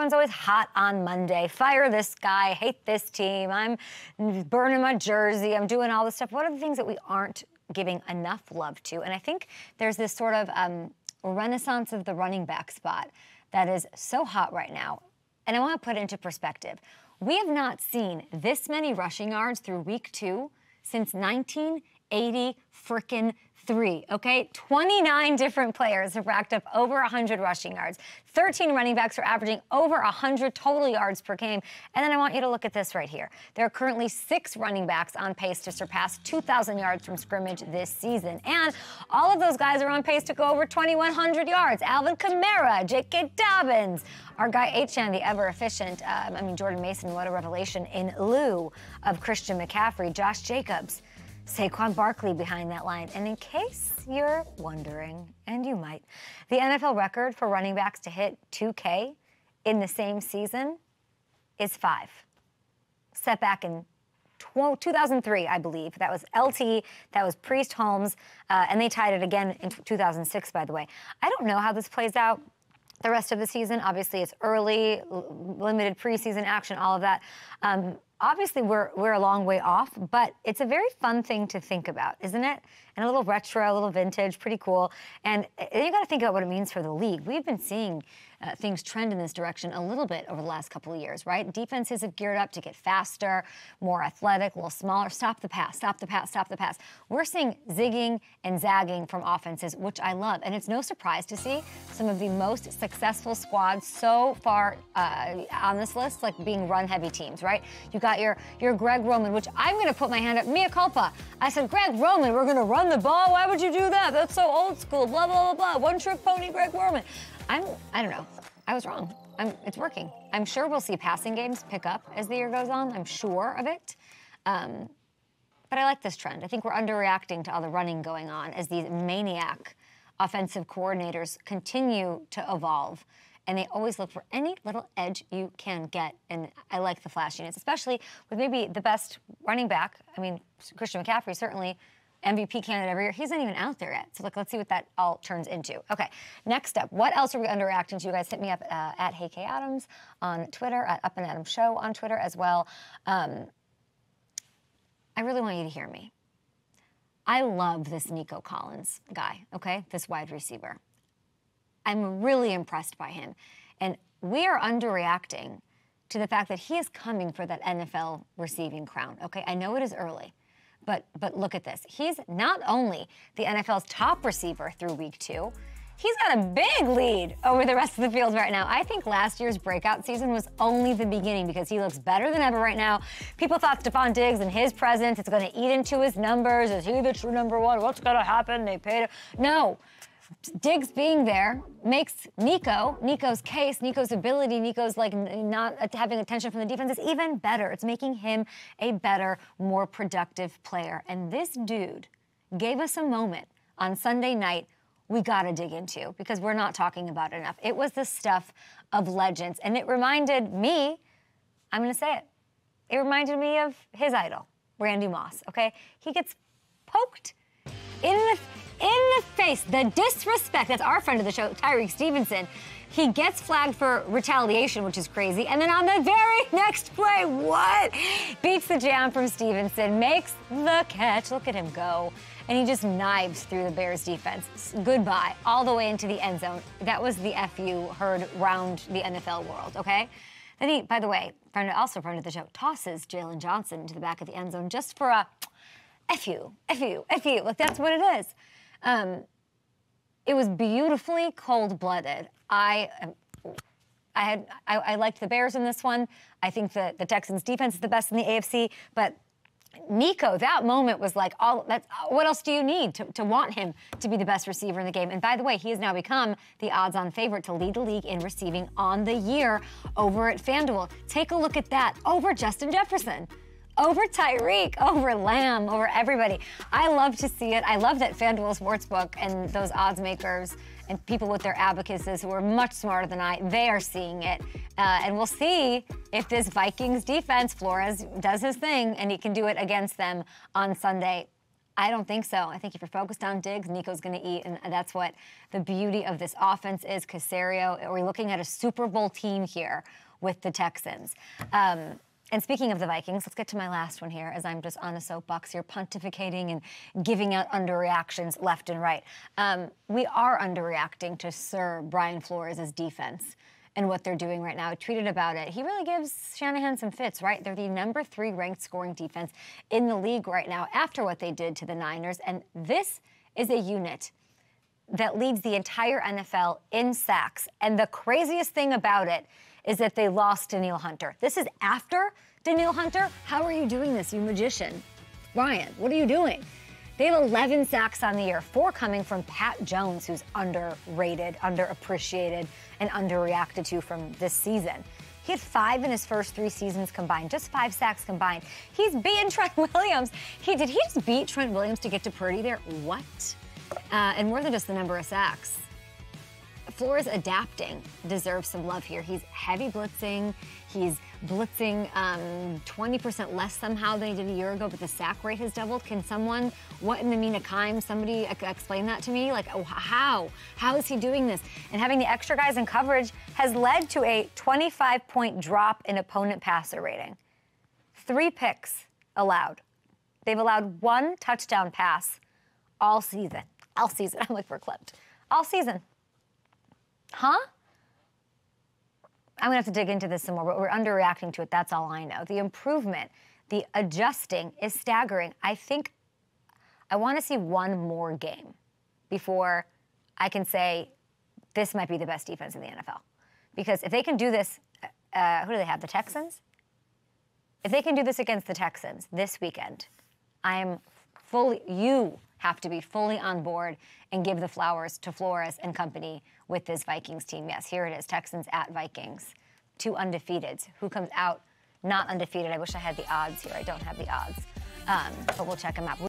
everyone's always hot on Monday. Fire this guy, hate this team, I'm burning my jersey, I'm doing all this stuff. What are the things that we aren't giving enough love to? And I think there's this sort of renaissance of the running back spot that is so hot right now. And I want to put it into perspective. We have not seen this many rushing yards through week 2 since 1983. Okay, 29 different players have racked up over 100 rushing yards. 13 running backs are averaging over 100 total yards per game. And then I want you to look at this right here. There are currently 6 running backs on pace to surpass 2,000 yards from scrimmage this season. And all of those guys are on pace to go over 2,100 yards. Alvin Kamara, J.K. Dobbins, our guy H.N., the ever-efficient, Jordan Mason, what a revelation in lieu of Christian McCaffrey, Josh Jacobs, Saquon Barkley behind that line. And in case you're wondering, and you might, the NFL record for running backs to hit 2K in the same season is 5. Set back in 2003, I believe. That was LT, that was Priest Holmes, and they tied it again in 2006, by the way. I don't know how this plays out the rest of the season. Obviously, it's early, limited preseason action, all of that. Obviously, we're a long way off, but it's a very fun thing to think about, isn't it? And a little retro, a little vintage, pretty cool. And you got to think about what it means for the league. We've been seeing things trend in this direction a little bit over the last couple of years, right? Defenses have geared up to get faster, more athletic, a little smaller. Stop the pass, stop the pass, stop the pass. We're seeing zigging and zagging from offenses, which I love. And it's no surprise to see some of the most successful squads so far on this list, like being run-heavy teams, right? You got your Greg Roman, which I'm going to put my hand up, mea culpa. I said, Greg Roman, we're going to run the ball? Why would you do that? That's so old school, blah, blah, blah, blah. One-trick pony, Greg Roman. I don't know. I was wrong. It's working. I'm sure we'll see passing games pick up as the year goes on. I'm sure of it. But I like this trend. I think we're underreacting to all the running going on as these maniac offensive coordinators continue to evolve. And they always look for any little edge you can get. And I like the flashiness, especially with maybe the best running back. I mean, Christian McCaffrey, certainly MVP candidate every year. He's not even out there yet. So let's see what that all turns into. Okay, next up, what else are we underreacting to? You guys hit me up at Hey K Adams on Twitter, at Up and Adams Show on Twitter as well. I really want you to hear me. I love this Nico Collins guy, okay? This wide receiver. I'm really impressed by him. And we are underreacting to the fact that he is coming for that NFL receiving crown, okay? I know it is early. But look at this. He's not only the NFL's top receiver through week 2, he's got a big lead over the rest of the field right now. I think last year's breakout season was only the beginning because he looks better than ever right now. People thought Stephon Diggs and his presence, it's going to eat into his numbers. Is he the true number 1? What's going to happen? They paid him. No. Diggs being there makes Nico's case, Nico's ability, Nico's like not having attention from the defense is even better. It's making him a better, more productive player. And this dude gave us a moment on Sunday night we got to dig into because we're not talking about it enough. It was the stuff of legends. And it reminded me, I'm going to say it, it reminded me of his idol, Randy Moss, okay? He gets poked in the face, the disrespect. That's our friend of the show, Tyreek Stevenson. He gets flagged for retaliation, which is crazy. And then on the very next play, what? Beats the jam from Stevenson, makes the catch. Look at him go. And he just knives through the Bears defense. Goodbye, all the way into the end zone. That was the FU heard round the NFL world, okay? Then he, by the way, also friend of the show, tosses Jalen Johnson into the back of the end zone just for a FU. Like, that's what it is. It was beautifully cold-blooded. I liked the Bears in this one. I think that the Texans' defense is the best in the AFC. But Nico, that moment was like, what else do you need to want him to be the best receiver in the game? And by the way, he has now become the odds-on favorite to lead the league in receiving on the year over at FanDuel. Take a look at that over Justin Jefferson, over Tyreek, over Lamb, over everybody. I love to see it. I love that FanDuel Sportsbook and those odds makers and people with their abacuses who are much smarter than I, they are seeing it. And we'll see if this Vikings defense, Flores, does his thing and he can do it against them on Sunday. I don't think so. I think if you're focused on Diggs, Nico's going to eat, and that's what the beauty of this offense is. Caserio, we're looking at a Super Bowl team here with the Texans. And speaking of the Vikings, let's get to my last one here, as I'm just on a soapbox here, pontificating and giving out underreactions left and right. We are underreacting to Sir Brian Flores' defense and what they're doing right now. I tweeted about it. He really gives Shanahan some fits, right? They're the #3 ranked scoring defense in the league right now after what they did to the Niners. And this is a unit that leads the entire NFL in sacks. And the craziest thing about it is that they lost Danielle Hunter. This is after Danielle Hunter. How are you doing this, you magician? Brian, what are you doing? They have 11 sacks on the year, 4 coming from Pat Jones, who's underrated, underappreciated, and underreacted to from this season. He had 5 in his first 3 seasons combined, just 5 sacks combined. He's beaten Trent Williams. Did he just beat Trent Williams to get to Purdy there? What? And more than just the number of sacks. Flores adapting deserves some love here. He's heavy blitzing. He's blitzing 20% less somehow than he did a year ago, but the sack rate has doubled. Can someone, what in the mean of time, somebody explain that to me? Like, how? How is he doing this? And having the extra guys in coverage has led to a 25-point drop in opponent passer rating. 3 picks allowed. They've allowed 1 touchdown pass all season. All season. I'm like, we're clipped. All season. Huh? I'm going to have to dig into this some more, but we're underreacting to it. That's all I know. The improvement, the adjusting is staggering. I think I want to see one more game before I can say this might be the best defense in the NFL. Because if they can do this, who do they have? The Texans? If they can do this against the Texans this weekend, you have to be fully on board and give the flowers to Flores and company with this Vikings team. Yes, here it is, Texans at Vikings. 2 undefeateds. Who comes out not undefeated? I wish I had the odds here. I don't have the odds, but we'll check them out.